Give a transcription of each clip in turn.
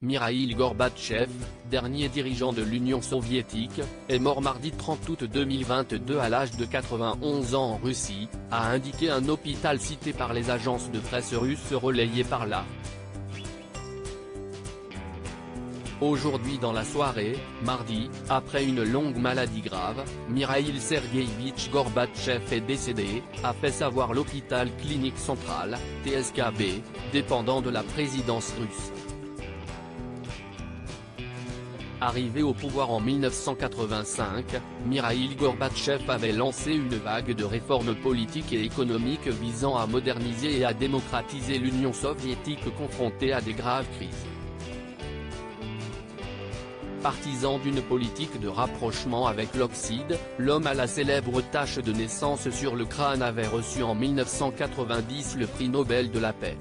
Mikhaïl Gorbatchev, dernier dirigeant de l'Union soviétique, est mort mardi 30 août 2022 à l'âge de 91 ans en Russie, a indiqué un hôpital cité par les agences de presse russes relayées par la. Aujourd'hui dans la soirée, mardi, après une longue maladie grave, Mikhaïl Sergueïevitch Gorbatchev est décédé, a fait savoir l'hôpital clinique central, TSKB, dépendant de la présidence russe. Arrivé au pouvoir en 1985, Mikhaïl Gorbatchev avait lancé une vague de réformes politiques et économiques visant à moderniser et à démocratiser l'Union soviétique confrontée à des graves crises. Partisan d'une politique de rapprochement avec l'Occident, l'homme à la célèbre tache de naissance sur le crâne avait reçu en 1990 le prix Nobel de la paix.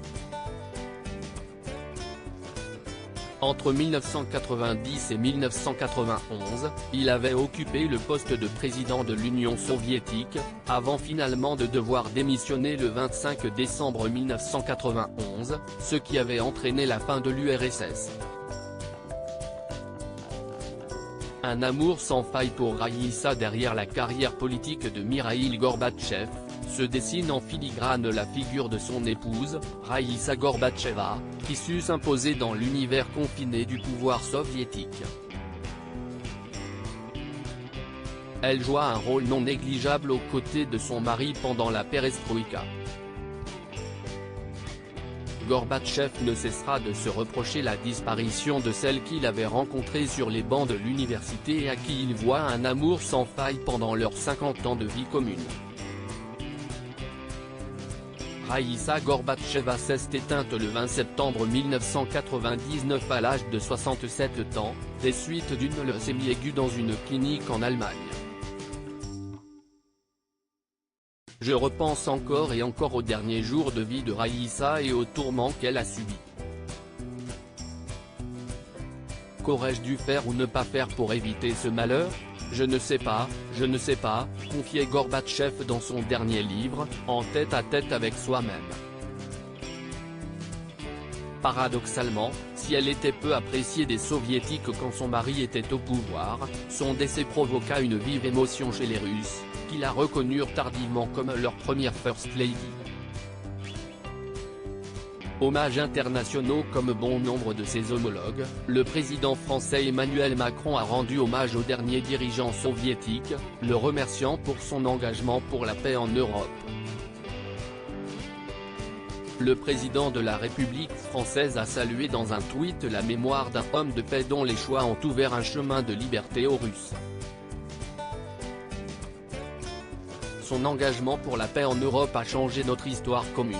Entre 1990 et 1991, il avait occupé le poste de président de l'Union soviétique, avant finalement de devoir démissionner le 25 décembre 1991, ce qui avait entraîné la fin de l'URSS. Un amour sans faille pour Raïssa. Derrière la carrière politique de Mikhaïl Gorbatchev, se dessine en filigrane la figure de son épouse, Raïssa Gorbatcheva, qui sut s'imposer dans l'univers confiné du pouvoir soviétique. Elle joua un rôle non négligeable aux côtés de son mari pendant la perestroïka. Gorbatchev ne cessera de se reprocher la disparition de celle qu'il avait rencontrée sur les bancs de l'université et à qui il voua un amour sans faille pendant leurs 50 ans de vie commune. Raïssa Gorbatcheva s'est éteinte le 20 septembre 1999 à l'âge de 67 ans, des suites d'une leucémie aiguë dans une clinique en Allemagne. Je repense encore et encore aux derniers jours de vie de Raïssa et aux tourments qu'elle a subis. Qu'aurais-je dû faire ou ne pas faire pour éviter ce malheur? Je ne sais pas, confiait Gorbatchev dans son dernier livre, En tête-à-tête avec soi-même. Paradoxalement, si elle était peu appréciée des soviétiques quand son mari était au pouvoir, son décès provoqua une vive émotion chez les Russes, qui la reconnurent tardivement comme leur première First Lady. Hommages internationaux. Comme bon nombre de ses homologues, le président français Emmanuel Macron a rendu hommage au dernier dirigeant soviétique, le remerciant pour son engagement pour la paix en Europe. Le président de la République française a salué dans un tweet la mémoire d'un homme de paix dont les choix ont ouvert un chemin de liberté aux Russes. Son engagement pour la paix en Europe a changé notre histoire commune.